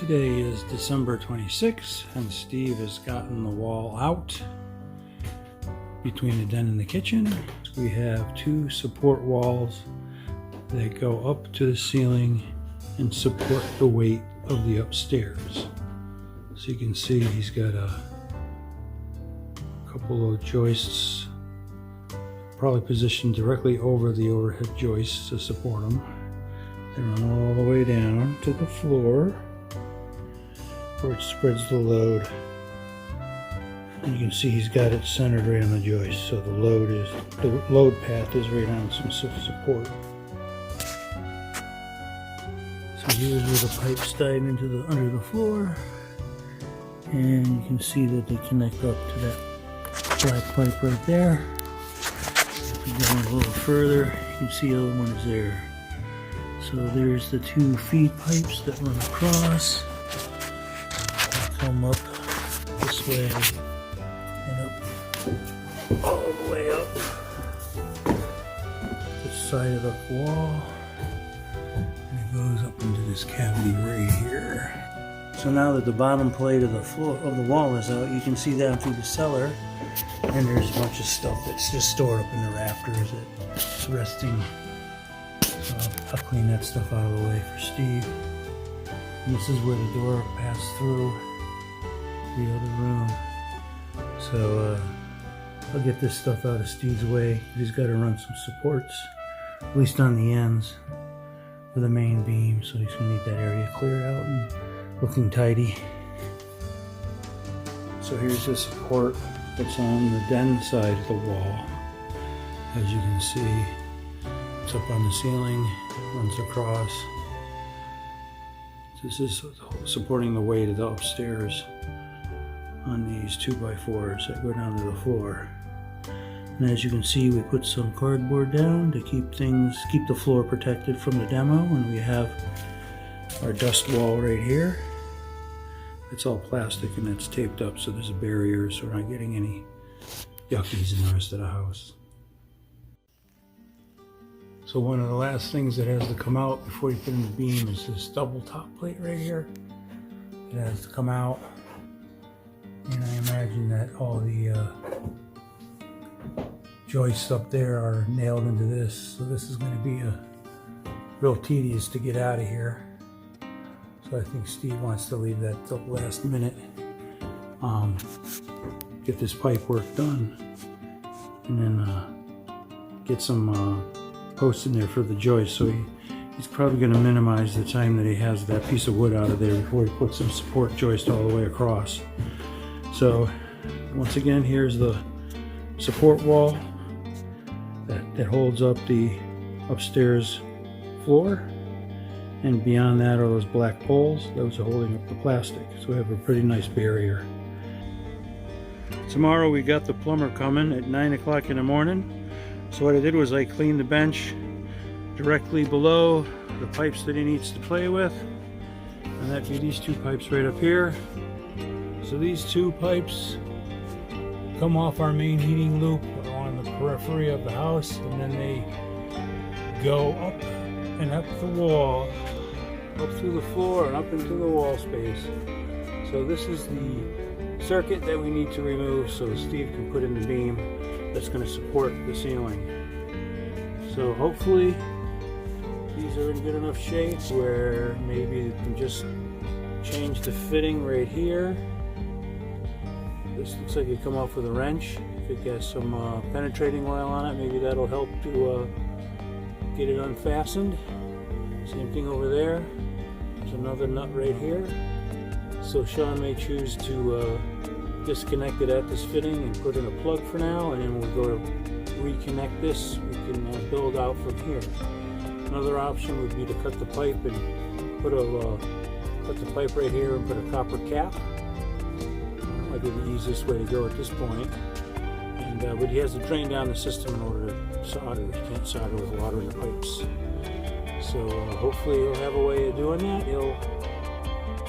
Today is December 26th, and Steve has gotten the wall out between the den and the kitchen. We have two support walls that go up to the ceiling and support the weight of the upstairs. So you can see he's got a couple of joists probably positioned directly over the overhead joists to support them. They run all the way down to the floor where it spreads the load. And you can see he's got it centered right on the joist, so the load path is right on some support. So here's where the pipes dive into under the floor, and you can see that they connect up to that black pipe right there. If we go a little further, you can see the other one is there. So there's the two feed pipes that run across, come up this way and up, all the way up this side of the wall, and it goes up into this cavity right here. So now that the bottom plate of the floor of the wall is out, you can see down through the cellar, and there's a bunch of stuff that's just stored up in the rafters that's resting. I'll clean that stuff out of the way for Steve. And this is where the door passed through the other room. So I'll get this stuff out of Steve's way. He's got to run some supports, at least on the ends, for the main beam. So he's going to need that area cleared out and looking tidy. So here's the support that's on the den side of the wall. As you can see, it's up on the ceiling, runs across. This is supporting the weight of the upstairs on these 2x4s that go down to the floor. And as you can see, we put some cardboard down to keep the floor protected from the demo, and we have our dust wall right here. It's all plastic and it's taped up, so there's a barrier so we're not getting any yuckies in the rest of the house. So one of the last things that has to come out before you put in the beam is this double top plate right here. It has to come out, and I imagine that all the joists up there are nailed into this, so this is going to be real tedious to get out of here. So I think Steve wants to leave that till the last minute, get this pipe work done, and then get some posts in there for the joist. So he's probably going to minimize the time that he has that piece of wood out of there before he puts some support joist all the way across. So once again, here's the support wall that holds up the upstairs floor, and beyond that are those black poles. Those are holding up the plastic, so we have a pretty nice barrier. Tomorrow we got the plumber coming at 9 o'clock in the morning. So what I did was I cleaned the bench directly below the pipes that he needs to play with, and that'd be these two pipes right up here. So these two pipes come off our main heating loop on the periphery of the house, and then they go up and up the wall, up through the floor and up into the wall space. So this is the circuit that we need to remove so Steve can put in the beam that's going to support the ceiling. So hopefully these are in good enough shape where maybe you can just change the fitting right here. This looks like it come off with a wrench. If it gets some penetrating oil on it, maybe that'll help to get it unfastened. Same thing over there. There's another nut right here. So Sean may choose to disconnect it at this fitting and put in a plug for now, and then we'll go to reconnect this. We can build out from here. Another option would be to cut the pipe and put the pipe right here and put a copper cap. Might be the easiest way to go at this point. And but he has to drain down the system in order to solder. He can't solder with water in the pipes. So hopefully he'll have a way of doing that. He'll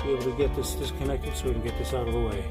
be able to get this disconnected so we can get this out of the way.